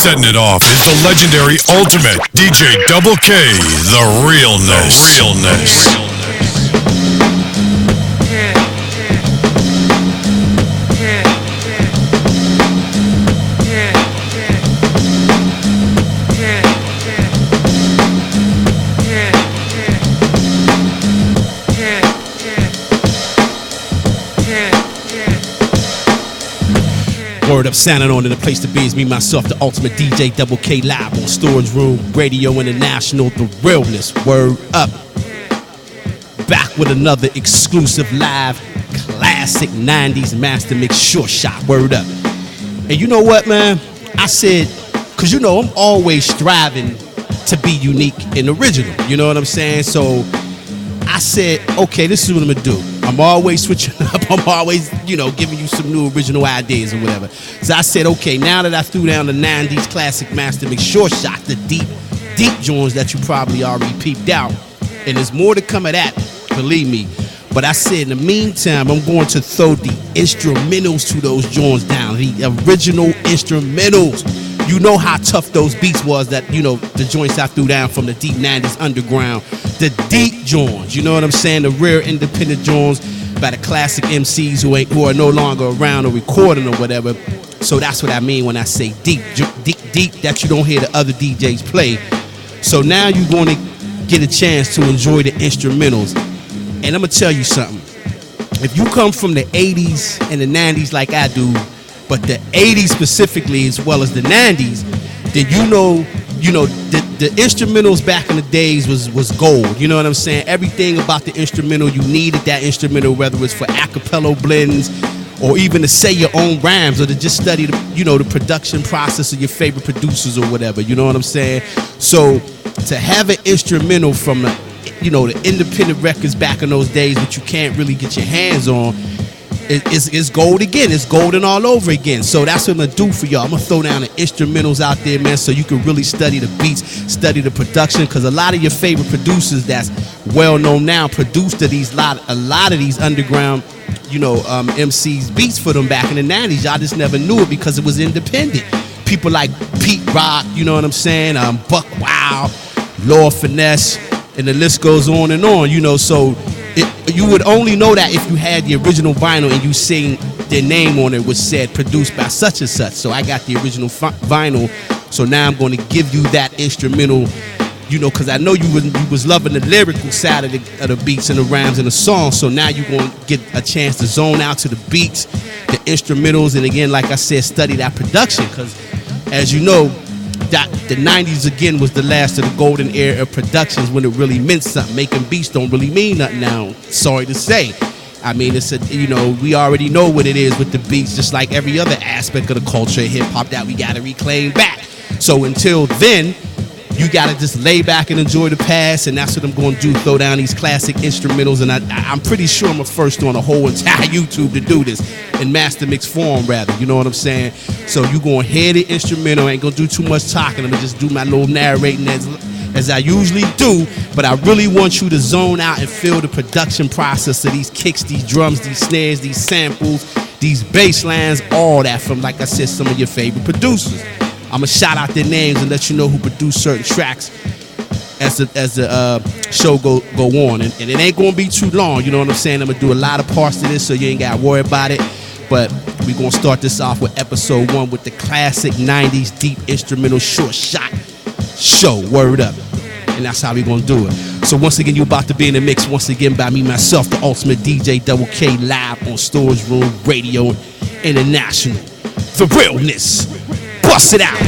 Setting it off is the legendary ultimate DJ Double K, the realness. Word up, sounding on to the place to be is me, myself, the ultimate DJ Double K, live on Storage Room, Radio International, the realness. Word up. Back with another exclusive live classic 90s master mix short shot. Word up. And you know what, man? I said, because you know, I'm always striving to be unique and original. You know what I'm saying? So I said, okay, this is what I'm going to do. I'm always switching up. I'm always, giving you some new original ideas or whatever. So I said, okay, now that I threw down the 90s classic master mix short shot, the deep joints that you probably already peeped out, and there's more to come of that, believe me. But I said, in the meantime, I'm going to throw the instrumentals to those joints down, the original instrumentals. You know how tough those beats was that, the joints I threw down from the deep 90s underground. The deep joints, you know what I'm saying? The rare independent joints by the classic MCs who are no longer around or recording or whatever. So that's what I mean when I say deep that you don't hear the other DJs play. So now you're going to get a chance to enjoy the instrumentals. And I'm going to tell you something. If you come from the 80s and the 90s like I do, but the 80s specifically as well as the 90s, then the instrumentals back in the days was gold. You know what I'm saying? Everything about the instrumental, you needed that instrumental, whether it's for acapella blends or even to say your own rhymes or to just study the production process of your favorite producers or whatever. You know what I'm saying? So to have an instrumental from the independent records back in those days, which you can't really get your hands on, it's gold again. It's golden all over again. So that's what I'm going to do for y'all. I'm going to throw down the instrumentals out there, man, so you can really study the beats, study the production, because a lot of your favorite producers that's well-known now produced a lot of these underground, MCs beats for them back in the 90s. Y'all just never knew it because it was independent. People like Pete Rock, you know what I'm saying, BUCKWILD, Lord Finesse, and the list goes on and on, so you would only know that if you had the original vinyl and you seen their name on it, which said produced by such and such. So I got the original vinyl, so now I'm going to give you that instrumental, because I know you was loving the lyrical side of the beats and the rhymes and the songs. So now you're going to get a chance to zone out to the beats, the instrumentals, and again, like I said, study that production, because as you know, that the 90s again was the last of the golden era of productions when it really meant something. Making beats don't really mean nothing now, sorry to say. I mean, it's we already know what it is with the beats, just like every other aspect of the culture of hip-hop that we got to reclaim back. So until then, you got to just lay back and enjoy the past, and that's what I'm going to do, throw down these classic instrumentals, and I'm pretty sure I'm the first on the whole entire YouTube to do this, in master mix form rather, you know what I'm saying? So you going to hear the instrumental, I ain't going to do too much talking, I'm going to just do my little narrating as I usually do, but I really want you to zone out and feel the production process of these kicks, these drums, these snares, these samples, these bass lines, all that from, like I said, some of your favorite producers. I'm going to shout out their names and let you know who produced certain tracks as the show go on. And it ain't going to be too long, you know what I'm saying? I'm going to do a lot of parts to this, so you ain't got to worry about it. But we're going to start this off with episode 1 with the classic 90s deep instrumental short shot show. Word up. And that's how we're going to do it. So once again, you're about to be in the mix once again by me, myself, the ultimate DJ Double K, live on Storage Room Radio International. The realness. Bust it out.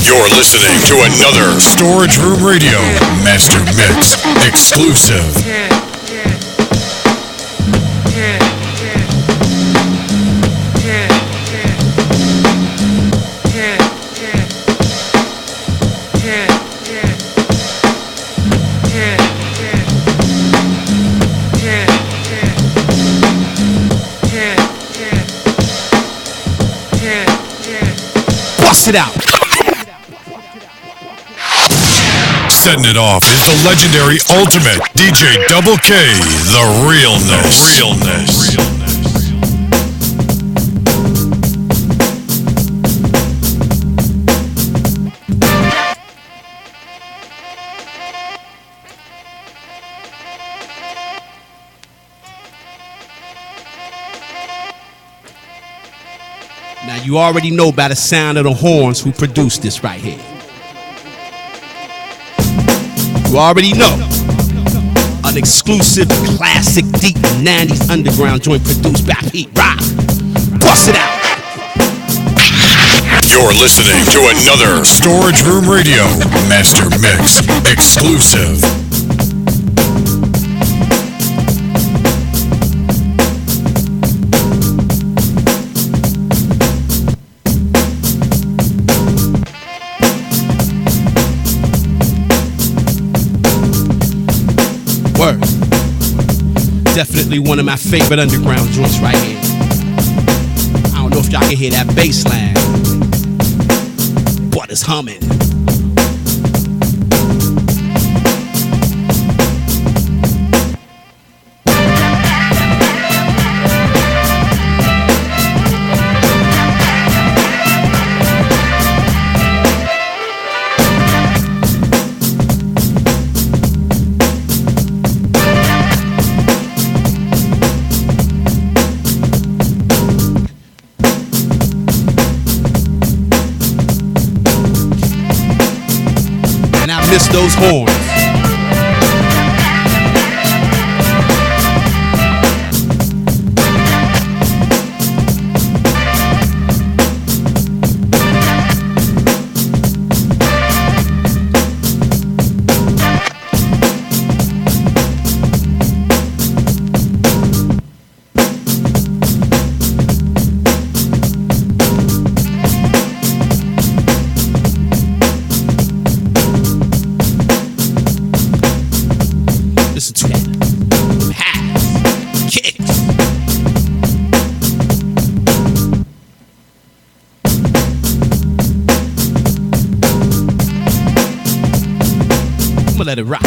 You're listening to another Storage Room Radio Master Mix exclusive. Bust it out. Setting it off is the legendary ultimate DJ Double K, the realness. Now you already know by the sound of the horns who produced this right here. You already know. An exclusive classic deep 90s underground joint produced by Pete Rock. Bust it out. You're listening to another Storage Room Radio Master Mix exclusive. Word. Definitely one of my favorite underground joints right here. I don't know if y'all can hear that bass line, but it's humming. Miss those horns. Listen to that. Highs, kicks. I'm gonna let it rock.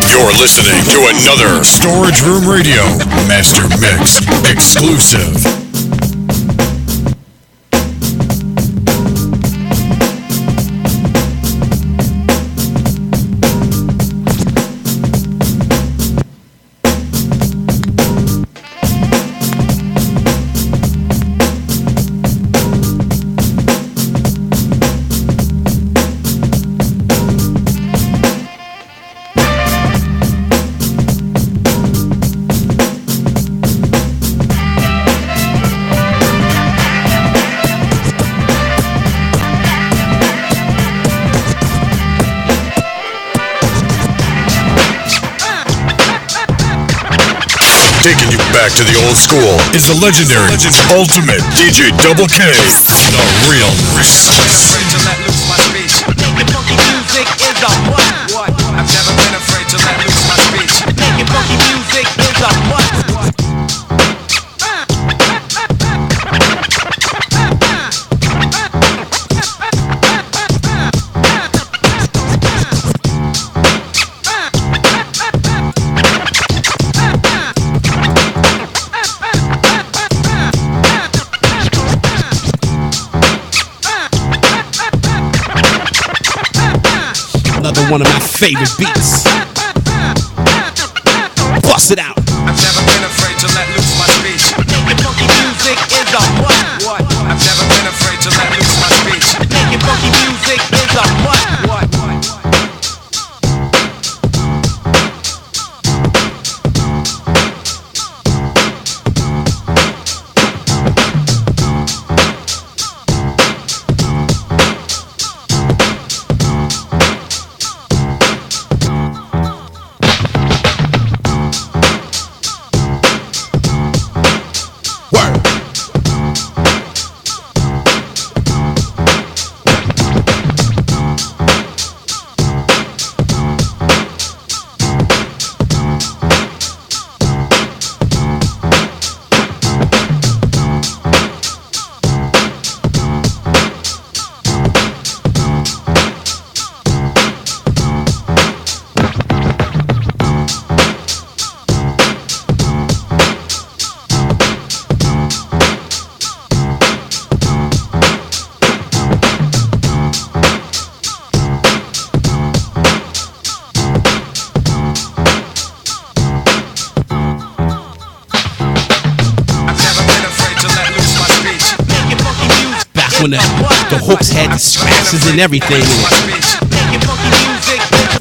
You're listening to another Storage Room Radio Master Mix exclusive. Taking you back to the old school is the legendary ultimate DJ Double K, the realness. Afraid to let loose my speech. Making funky music is a what? I've never been afraid to let loose my speech. Making funky music is a what? Another one of my favorite beats. Bust it out. I've never been afraid to let loose my speech. Making funky music is a what? I've never been afraid to let loose my speech. Making funky music is a what? when the hooks had the scratches and everything in it.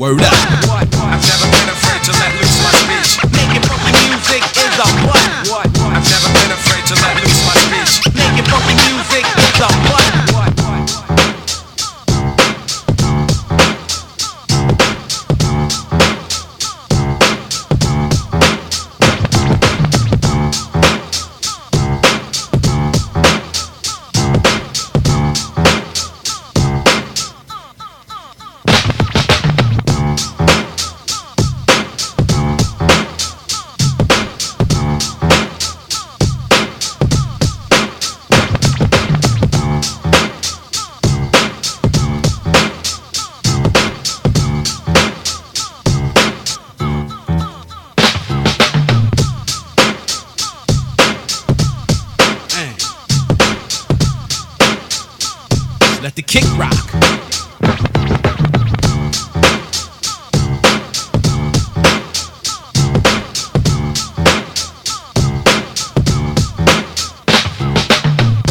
Word up. I've never been afraid to let loose my speech. Making funky music is a what? I've never been afraid to let loose my speech. Making funky music is a what? Let the kick rock.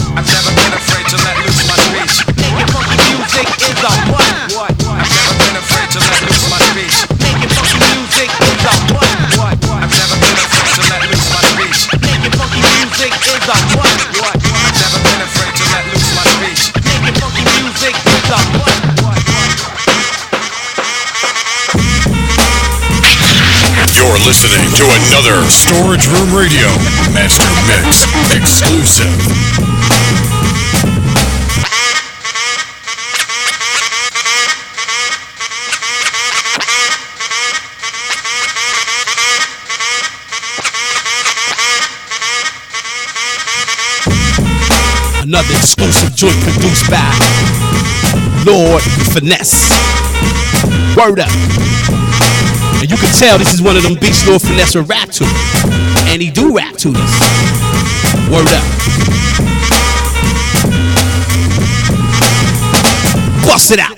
I've never been afraid to let loose my speech. Making funky music is a what? I've never been afraid to let loose my speech. Making funky music is a what? I've never been afraid to let loose my speech. Making funky music is a what? I've never been afraid to let loose my speech. Making funky music is a what? You're listening to another Storage Room Radio Master Mix exclusive. Another exclusive joint produced by Lord Finesse. Word up. And you can tell this is one of them beats Lord Finesse will rap to. And he do rap to this. Word up. Bust it out.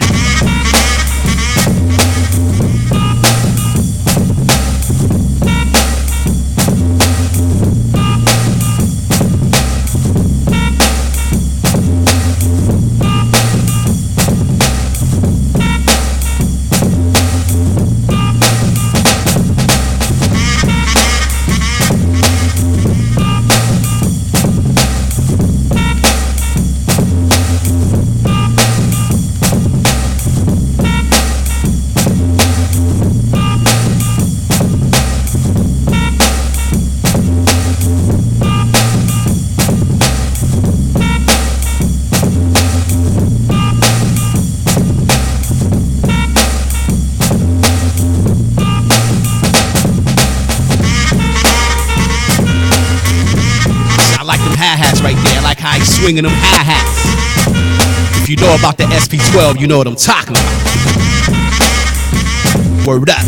Swinging them hi-hats. If you know about the SP12, you know what I'm talking about. Word up.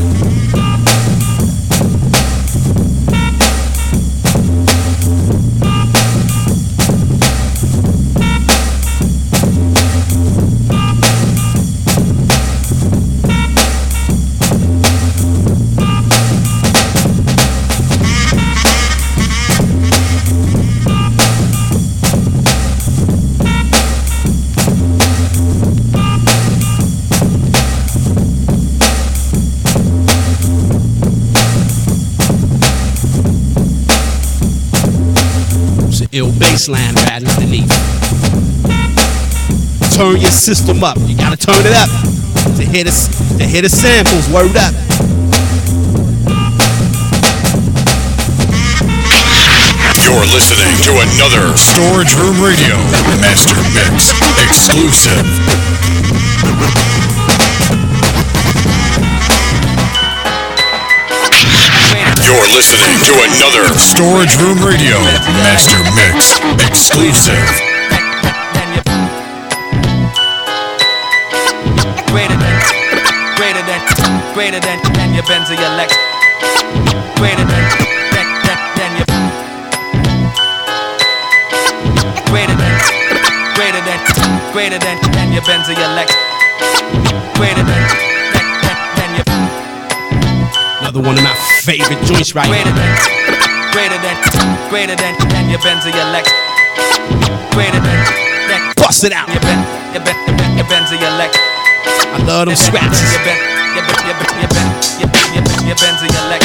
Ill bassline right underneath. Turn your system up. You gotta turn it up to hear the samples. Word up. You're listening to another Storage Room Radio Master Mix exclusive. You're listening to another Storage Room Radio Master Mix exclusive. Greater than your Benz or your Lex. Greater than your. Greater than your Benz or your Lex. Greater than your. Another one of my favorite joints right here. Greater than your Benz or your Lex. Greater than. Bust Bust it out. You bend to your leg. I love them scratches. You bend to your leg.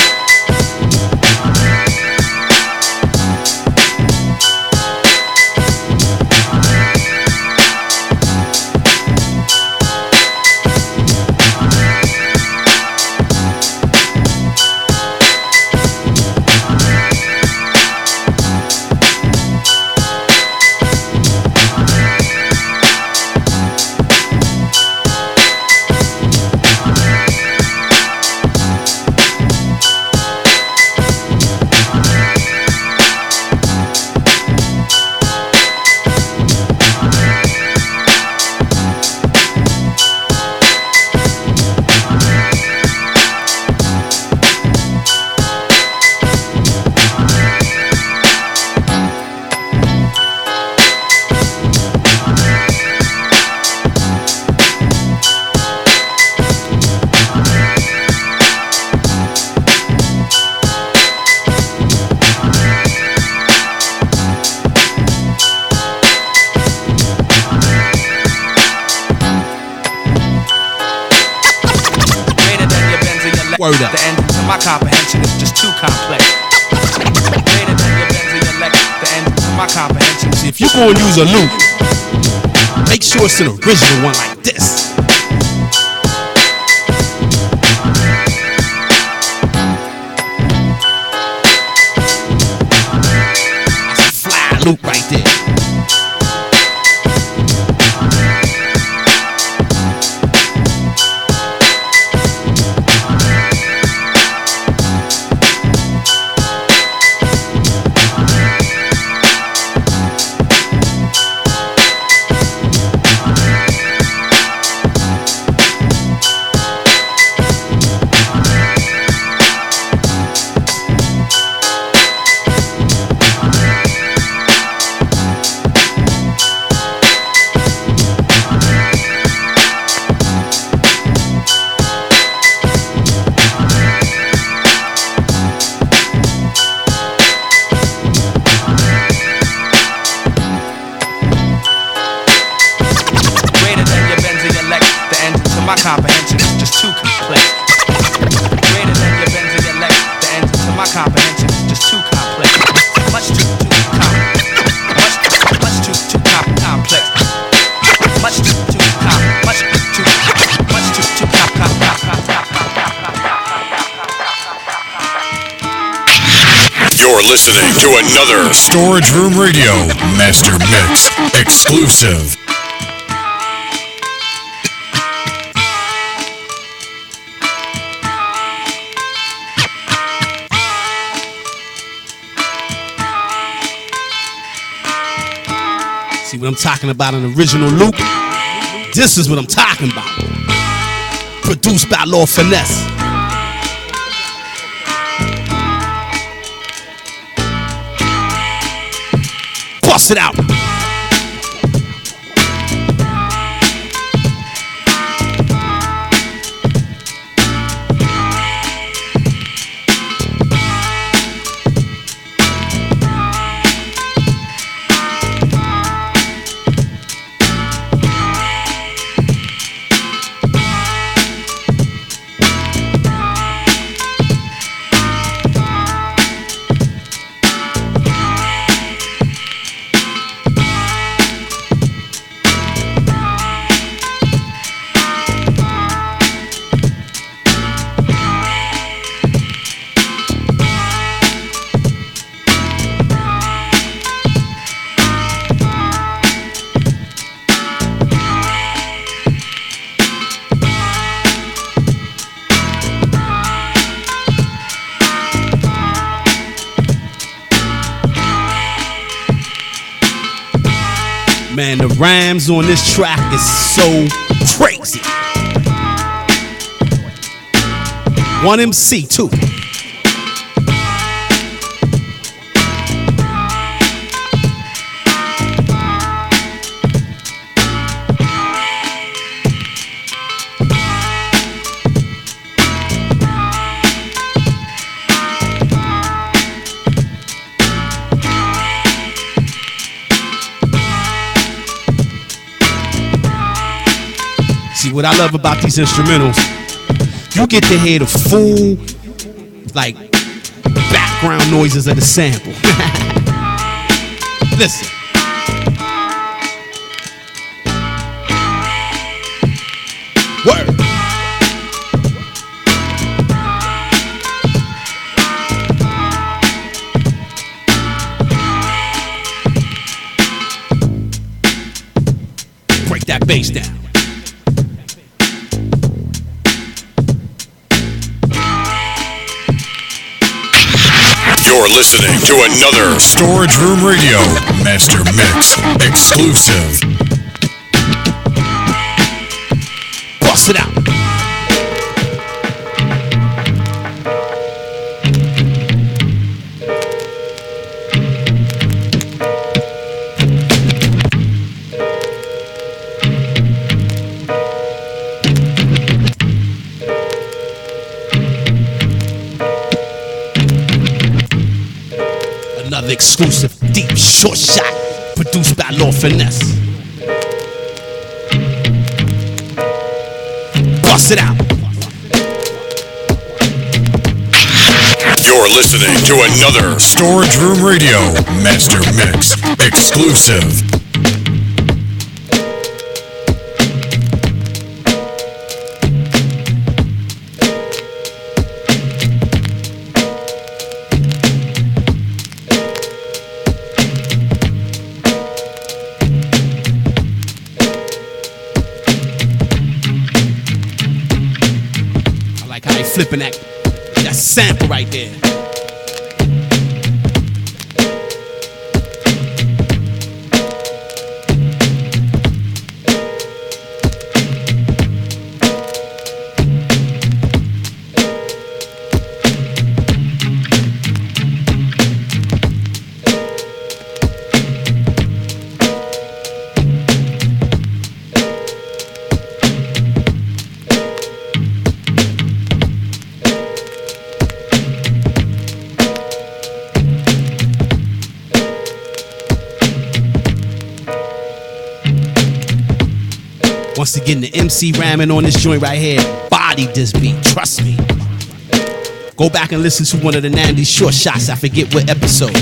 Word up. The ending to my comprehension is just too complex. Greater than your bend to your leg. The ending to my comprehension. See, if you're gonna use a loop, make sure it's an original one like this. That's a fly loop right there. My comprehension is just too complex. Greater than your bend to your leg. The end to my comprehension is just too complex. Much too complex. Much too You're listening to another Storage Room Radio Master Mix exclusive. See what I'm talking about, an original loop? This is what I'm talking about. Produced by Lord Finesse. Bust it out. Man, the rhymes on this track is so crazy. One MC too. what I love about these instrumentals, you get to hear the full, like, background noises of the sample. Listen. Word. Break that bass down. You're listening to another Storage Room Radio Master Mix exclusive. Bust it out. Another exclusive deep short shot produced by Lord Finesse. Bust it out. You're listening to another Storage Room Radio Master Mix exclusive. Flipping that sample right there. Once again, the MC ramming on this joint right here. Body this beat, trust me. Go back and listen to one of the 90s short shots. I forget what episode.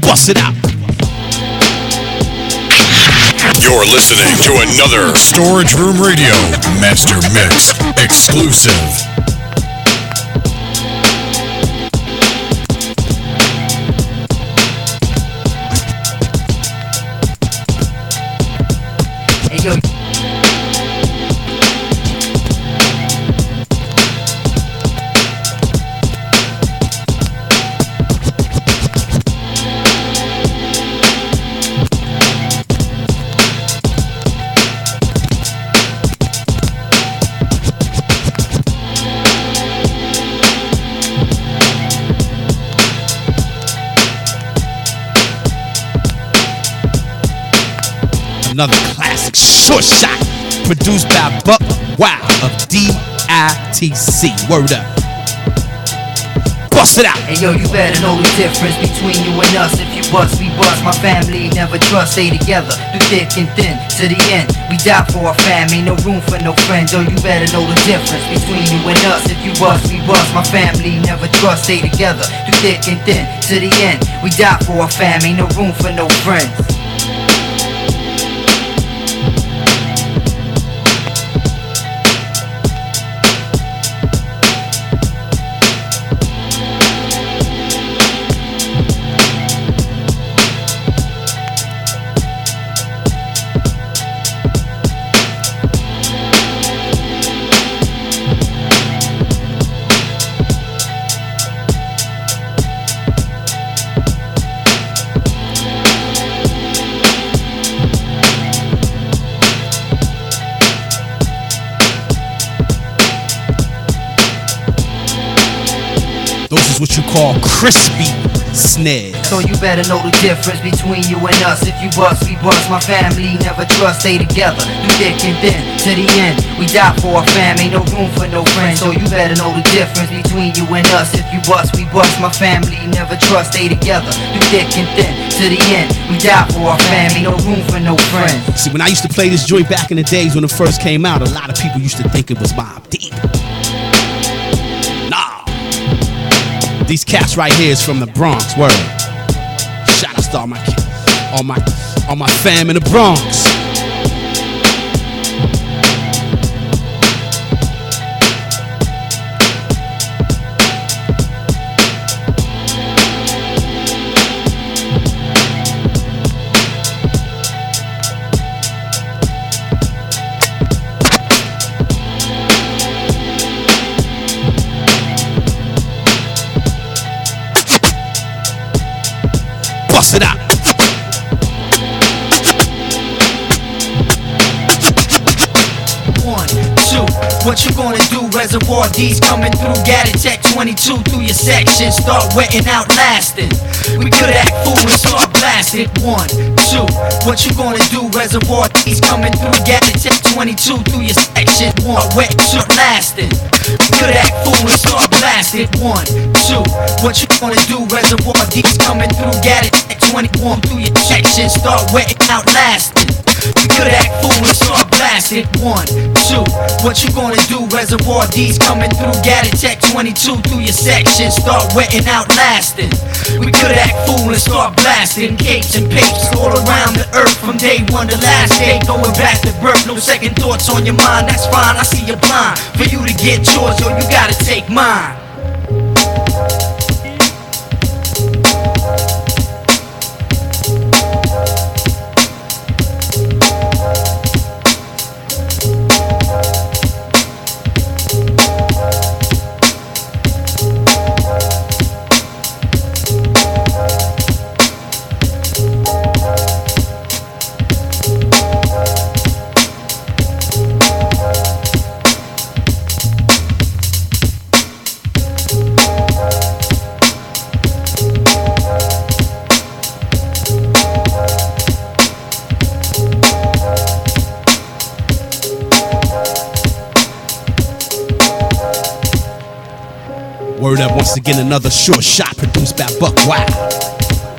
Bust it out. You're listening to another Storage Room Radio Master Mix exclusive. Hey, yo. Another classic short shot produced by BUCKWILD of DITC. Word up. Bust it out. Hey yo, you better know the difference between you and us. If you bust, we bust. My family never trust. Stay together through thick and thin to the end. We die for our family, no room for no friends. Yo, you better know the difference between you and us. If you bust, we bust. My family never trust. Stay together through thick and thin to the end. We die for our family, no room for no friends. Those is what you call crispy snares. So you better know the difference between you and us. If you bust, we bust. My family never trust, stay together through thick and thin to the end. We die for our fam, ain't no room for no friends. So you better know the difference between you and us. If you bust, we bust. My family never trust, stay together through thick and thin to the end. We die for our fam, ain't no room for no friends. See, when I used to play this joint back in the days when it first came out, a lot of people used to think it was Mobb Deep. Nah. These cats right here is from the Bronx, word. Shout out to all my fam in the Bronx. Bust it out. What you gonna do? Reservoir D's coming through. Gatted Tech 22 through your section. Start wetting out lasting. We could act fool and start blasting. 1, 2. What you gonna do? Reservoir D's coming through. Gatted Tech 22 through your section. 1, wet, start lasting. We could act fool and start blasting. 1, 2. What you gonna do? Reservoir D's coming through. Gatted Tech 21 through your section. Start wetting out lasting. We could act fool and start blasting. 1, 2. What you gonna do? Reservoir D's coming through. Gatted Tech 22 through your section. Start wetting out lasting. We could act fool and start blasting. Capes and papes all around the earth from day one to last day. Going back to birth, no second thoughts on your mind. That's fine, I see you blind. For you to get yours, yo, you gotta take mine. Word up, once again, another short shot produced by BUCKWILD.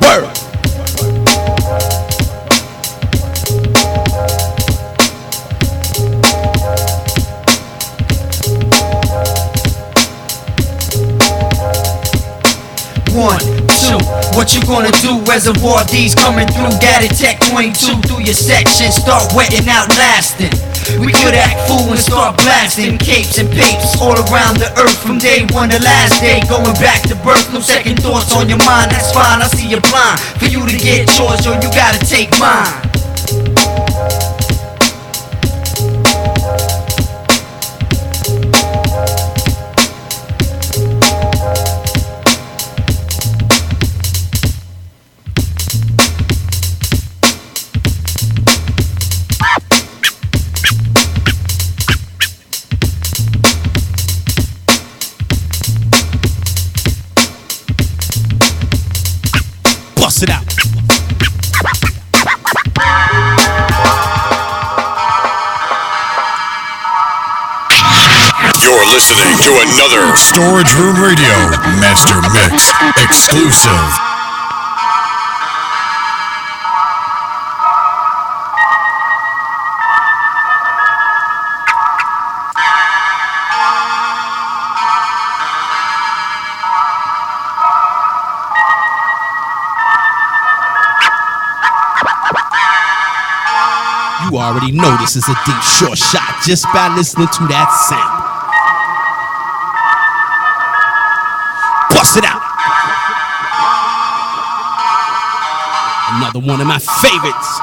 Word! One, two, what you gonna do? Reservoir D's coming through. Gatted Tech 22 through your section. Start wetting out lasting. We could act fool and start blasting. Capes and papes all around the earth from day one to last day. Going back to birth, no second thoughts on your mind. That's fine, I see you blind. For you to get yours, yo, you gotta take mine. Bust it out. You're listening to another Storage Room Radio Master Mix exclusive. You already know this is a deep short shot just by listening to that sound. Bust it out. Another one of my favorites.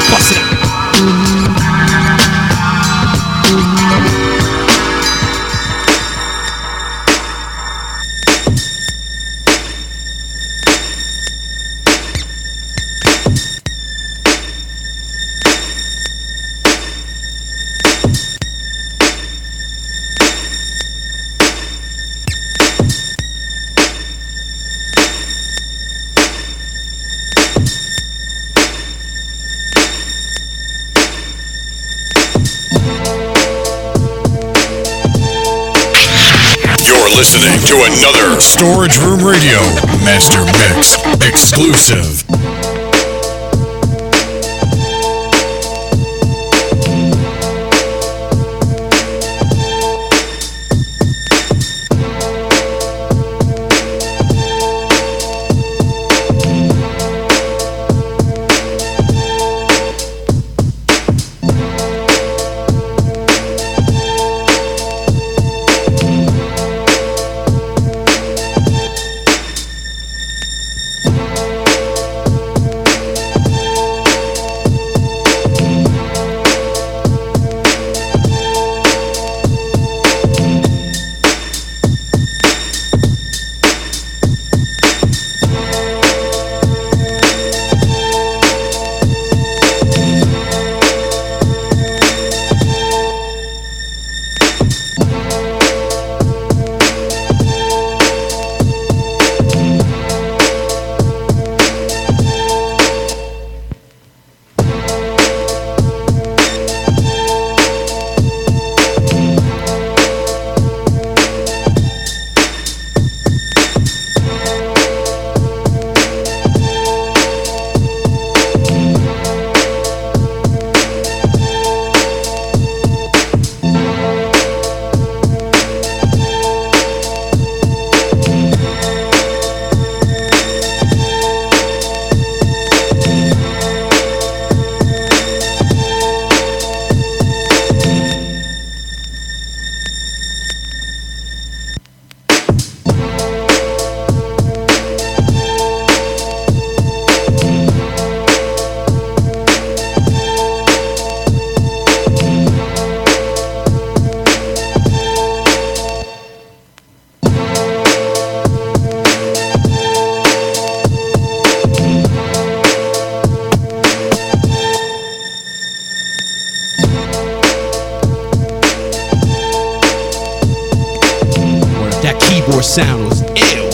Bust it out. Listening to another Storage Room Radio Master Mix exclusive. Sound was ill.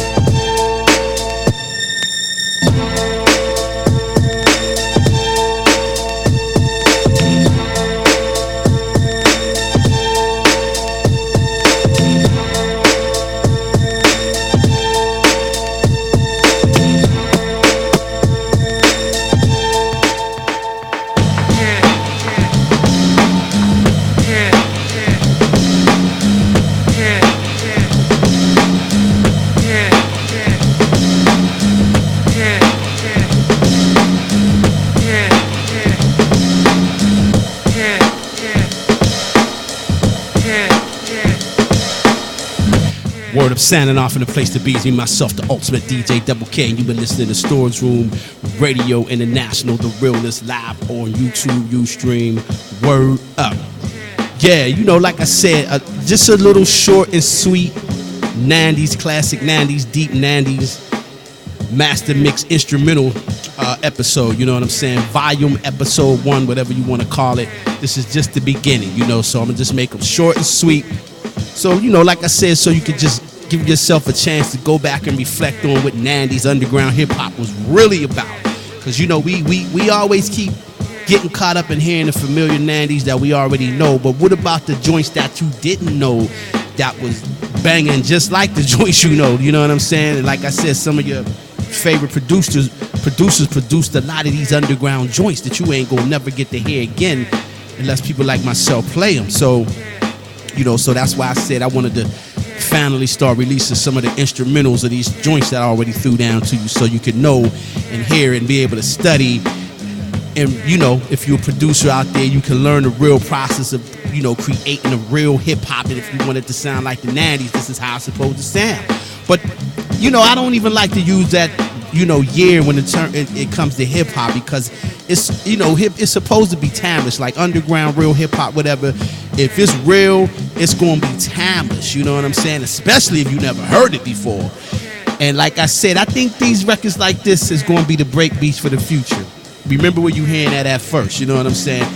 Word up, signing off in the place to be is me, myself, the ultimate DJ Double K, and you've been listening to Storage Room Radio International, the realness, live on YouTube, Ustream. Word up. Yeah, you know, like I said, just a little short and sweet 90s, classic 90s, deep 90s master mix instrumental episode, you know what I'm saying? Volume episode 1, whatever you want to call it. This is just the beginning, you know, so I'm going to just make them short and sweet. So, you know, like I said, so you could just give yourself a chance to go back and reflect on what 90s underground hip-hop was really about. Because, you know, we always keep getting caught up in hearing the familiar 90s that we already know. But what about the joints that you didn't know that was banging just like the joints you know? You know what I'm saying? And like I said, some of your favorite producers produced a lot of these underground joints that you ain't gonna never get to hear again unless people like myself play them. So, you know, so that's why I said I wanted to finally start releasing some of the instrumentals of these joints that I already threw down to you, so you could know and hear and be able to study. And, you know, if you're a producer out there, you can learn the real process of you know, creating a real hip hop. And if you want it to sound like the 90s, this is how it's supposed to sound. But, you know, I don't even like to use that, you know, year when it comes to hip hop, because it's, you know, it's supposed to be timeless, like underground, real hip hop, whatever. If it's real, it's going to be timeless. You know what I'm saying? Especially if you never heard it before. And like I said, I think these records like this is going to be the breakbeats for the future. Remember where you hearing that at first. You know what I'm saying?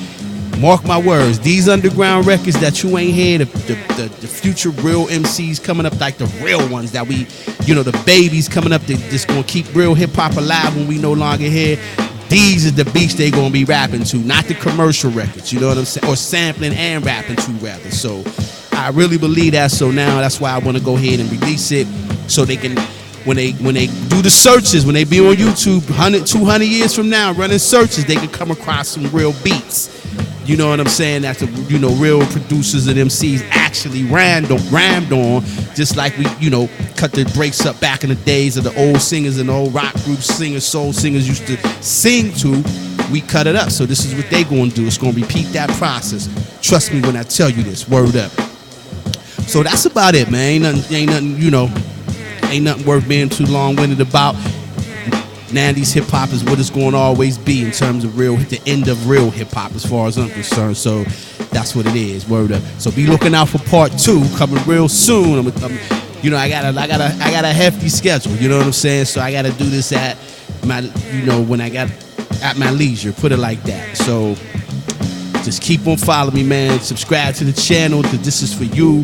Mark my words, these underground records that you ain't hear, the future real MCs coming up, like the real ones that we, you know, the babies coming up that just gonna keep real hip hop alive when we no longer here. These is the beats they gonna be rapping to, not the commercial records, you know what I'm saying? Or sampling and rapping to rather. So I really believe that. So now that's why I want to go ahead and release it, so they can, when they do the searches, when they be on YouTube 100, 200 years from now running searches, they can come across some real beats. You know what I'm saying? That the, you know, real producers and MCs actually rammed on, just like we, you know, cut the breaks up back in the days of the old singers and the old rock groups, singers, soul singers used to sing to. We cut it up. So this is what they gonna do. It's gonna repeat that process. Trust me when I tell you this. Word up. So that's about it, man. Ain't nothing, you know, ain't nothing worth being too long-winded about. 90s hip hop is what it's going to always be in terms of real, the end of real hip hop as far as I'm concerned. So that's what it is. Word up. So be looking out for part 2 coming real soon. You know, I got a hefty schedule. You know what I'm saying? So I got to do this at my, you know, when I got at my leisure. Put it like that. So just keep on following me, man. Subscribe to the channel. This is for you.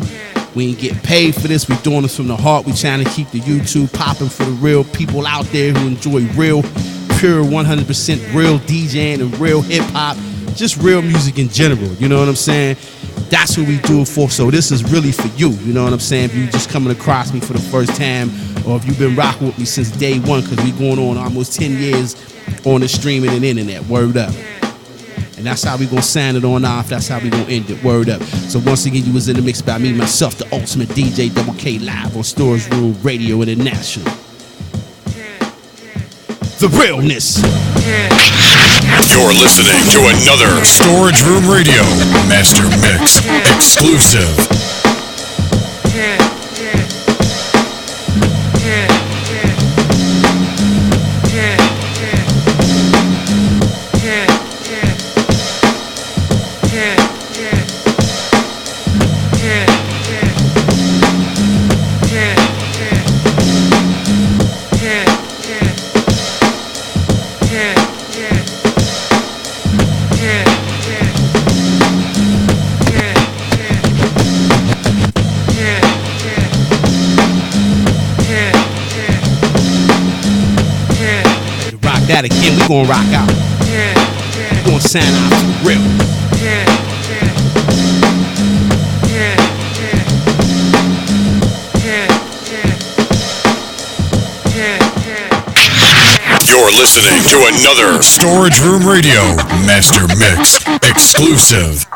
We ain't getting paid for this. We're doing this from the heart. We're trying to keep the YouTube popping for the real people out there who enjoy real, pure, 100% real DJing and real hip hop, just real music in general. You know what I'm saying? That's what we do it for. So this is really for you. You know what I'm saying? If you just coming across me for the first time, or if you've been rocking with me since day one, because we going on almost 10 years on the streaming and internet. Word up. And that's how we gonna sign it on off. That's how we gonna end it. Word up. So once again, you was in the mix by me, myself, the ultimate DJ Double K, live on Storage Room Radio International. The realness. You're listening to another Storage Room Radio Master Mix exclusive. That again, we gonna rock out. We gonna sign out to the real. You're listening to another Storage Room Radio Master Mix exclusive.